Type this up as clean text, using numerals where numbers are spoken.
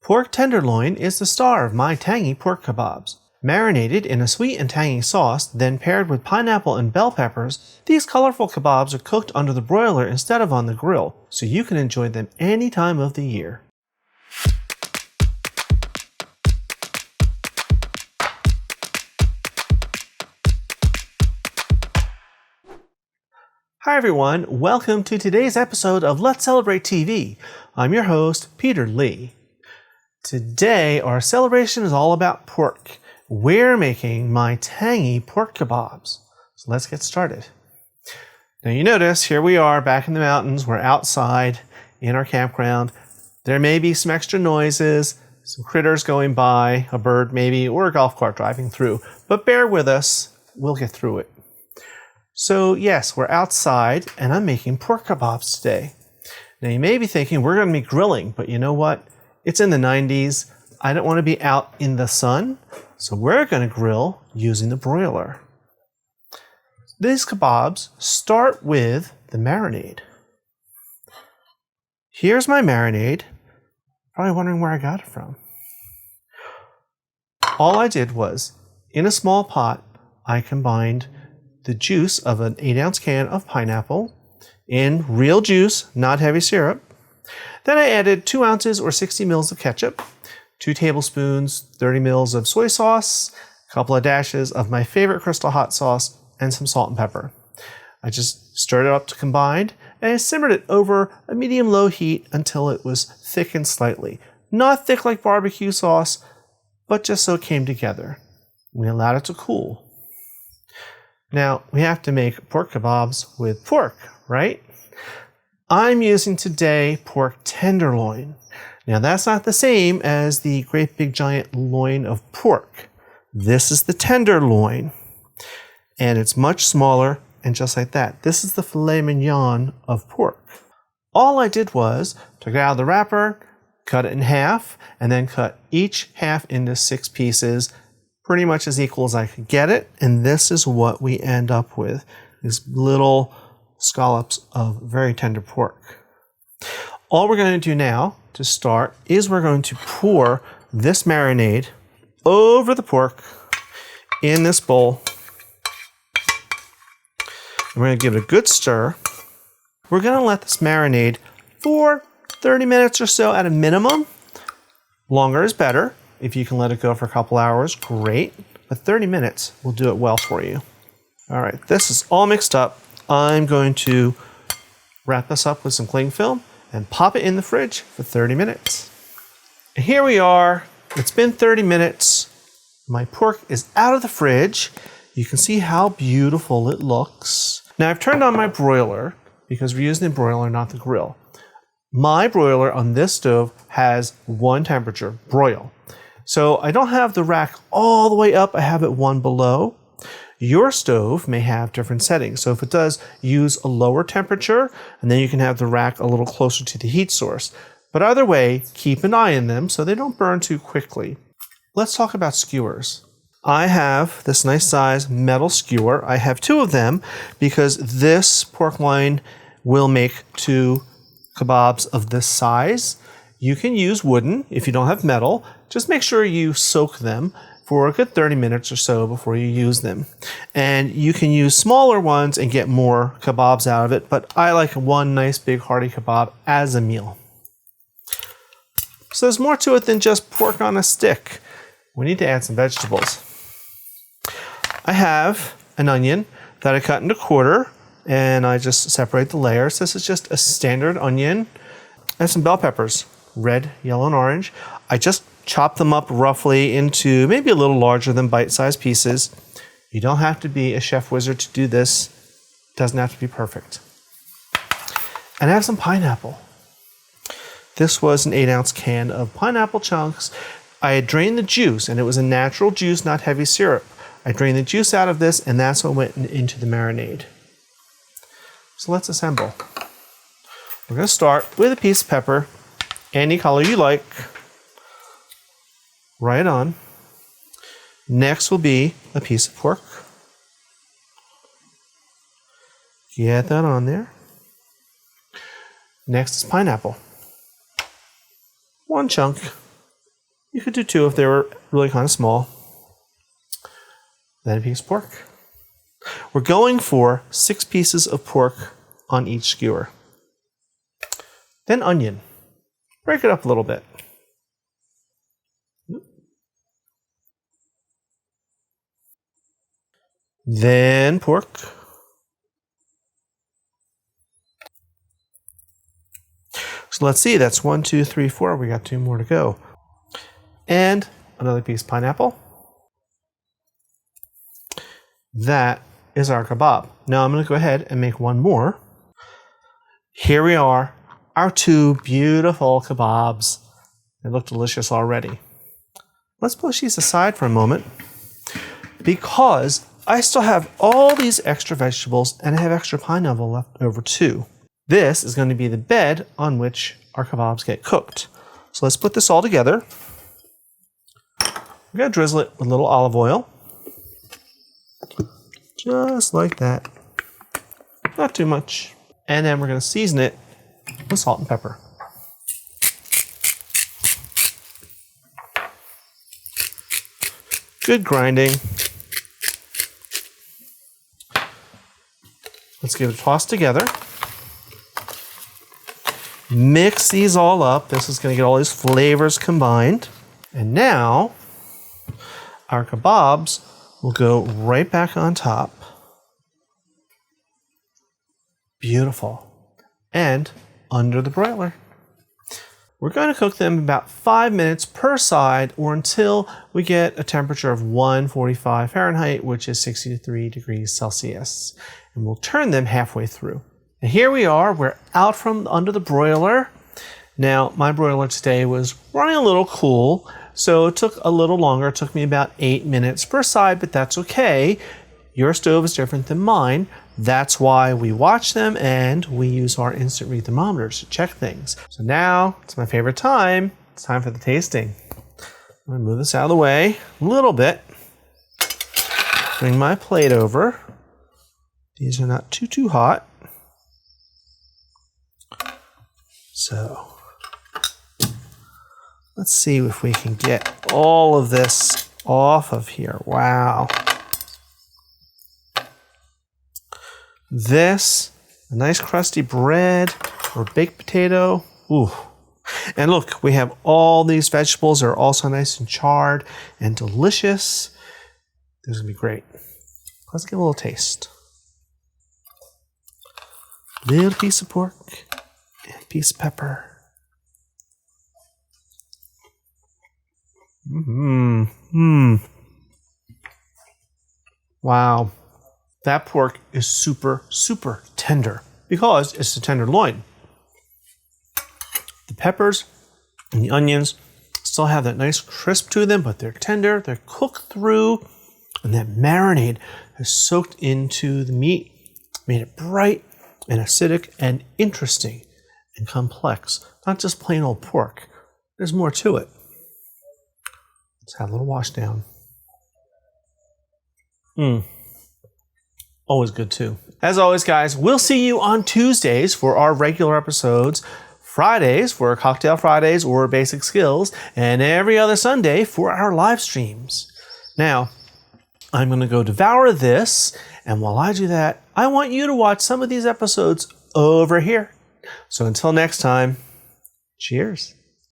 Pork tenderloin is the star of my tangy pork kabobs. Marinated in a sweet and tangy sauce, then paired with pineapple and bell peppers, these colorful kabobs are cooked under the broiler instead of on the grill, so you can enjoy them any time of the year. Hi everyone, welcome to today's episode of Let's Celebrate TV. I'm your host, Peter Lee. Today, our celebration is all about pork. We're making my tangy pork kabobs. So let's get started. Now you notice, here we are back in the mountains. We're outside in our campground. There may be some extra noises, some critters going by, a bird maybe, or a golf cart driving through. But bear with us, we'll get through it. So yes, we're outside and I'm making pork kabobs today. Now you may be thinking we're going to be grilling, but you know what? It's in the 90s. I don't want to be out in the sun, so we're going to grill using the broiler. These kabobs start with the marinade. Here's my marinade. Probably wondering where I got it from. All I did was, in a small pot, I combined the juice of an 8-ounce can of pineapple in real juice, not heavy syrup. Then I added 2 ounces or 60 mils of ketchup, 2 tablespoons, 30 mils of soy sauce, a couple of dashes of my favorite Crystal hot sauce, and some salt and pepper. I just stirred it up to combine, and I simmered it over a medium-low heat until it was thickened slightly. Not thick like barbecue sauce, but just so it came together. We allowed it to cool. Now, we have to make pork kabobs with pork, right? I'm using today pork tenderloin. Now, that's not the same as the great big giant loin of pork. This is the tenderloin, and it's much smaller, and just like that. This is the filet mignon of pork. All I did was took it out of the wrapper, cut it in half, and then cut each half into 6 pieces, pretty much as equal as I could get it, and this is what we end up with, these little scallops of very tender pork. All we're going to do now to start is we're going to pour this marinade over the pork in this bowl. We're going to give it a good stir. We're going to let this marinade for 30 minutes or so at a minimum. Longer is better. If you can let it go for a couple hours, great. But 30 minutes will do it well for you. All right, this is all mixed up. I'm going to wrap this up with some cling film and pop it in the fridge for 30 minutes. And here we are. It's been 30 minutes. My pork is out of the fridge. You can see how beautiful it looks. Now I've turned on my broiler because we're using the broiler, not the grill. My broiler on this stove has one temperature, broil. So I don't have the rack all the way up. I have it one below. Your stove may have different settings. So if it does, use a lower temperature, and then you can have the rack a little closer to the heat source. But either way, keep an eye on them so they don't burn too quickly. Let's talk about skewers. I have this nice size metal skewer. I have 2 of them because this pork loin will make 2 kabobs of this size. You can use wooden if you don't have metal. Just make sure you soak them for a good 30 minutes or so before you use them. And you can use smaller ones and get more kabobs out of it, but I like one nice big hearty kabob as a meal. So there's more to it than just pork on a stick. We need to add some vegetables. I have an onion that I cut into quarter, and I just separate the layers. This is just a standard onion. And some bell peppers, red, yellow, and orange. I just chop them up roughly into maybe a little larger than bite-sized pieces. You don't have to be a chef wizard to do this. It doesn't have to be perfect. And I have some pineapple. This was an 8-ounce can of pineapple chunks. I had drained the juice, and it was a natural juice, not heavy syrup. I drained the juice out of this, and that's what went into the marinade. So let's assemble. We're going to start with a piece of pepper, any color you like. Right on. Next will be a piece of pork. Get that on there. Next is pineapple. One chunk. You could do 2 if they were really kind of small. Then a piece of pork. We're going for 6 pieces of pork on each skewer. Then onion. Break it up a little bit. Then pork. So let's see, that's 1, 2, 3, 4. We got 2 more to go. And another piece of pineapple. That is our kebab. Now I'm going to go ahead and make 1 more. Here we are, our 2 beautiful kebabs. They look delicious already. Let's push these aside for a moment because I still have all these extra vegetables and I have extra pineapple left over too. This is going to be the bed on which our kebabs get cooked. So let's put this all together. We're going to drizzle it with a little olive oil. Just like that. Not too much. And then we're going to season it with salt and pepper. Good grinding. Let's give it a toss together. Mix these all up. This is going to get all these flavors combined. And now our kebabs will go right back on top. Beautiful. And under the broiler. We're going to cook them about 5 minutes per side or until we get a temperature of 145 Fahrenheit, which is 63 degrees Celsius. And we'll turn them halfway through. And here we are, we're out from under the broiler. Now, my broiler today was running a little cool, so it took a little longer. It took me about 8 minutes per side, but that's okay. Your stove is different than mine. That's why we watch them and we use our instant read thermometers to check things. So now it's my favorite time. It's time for the tasting. I'm gonna move this out of the way a little bit. Bring my plate over. These are not too hot. So let's see if we can get all of this off of here. Wow. This, a nice crusty bread or baked potato. Ooh. And look, we have all these vegetables that are also nice and charred and delicious. This is gonna be great. Let's give it a little taste. Little piece of pork and a piece of pepper. Wow. That pork is super, super tender because it's the tenderloin. The peppers and the onions still have that nice crisp to them, but they're tender, they're cooked through, and that marinade has soaked into the meat, made it bright and acidic and interesting and complex. Not just plain old pork. There's more to it. Let's have a little wash down. Always good too. As always, guys, we'll see you on Tuesdays for our regular episodes, Fridays for Cocktail Fridays or Basic Skills, and every other Sunday for our live streams. Now, I'm going to go devour this, and while I do that, I want you to watch some of these episodes over here. So until next time, cheers.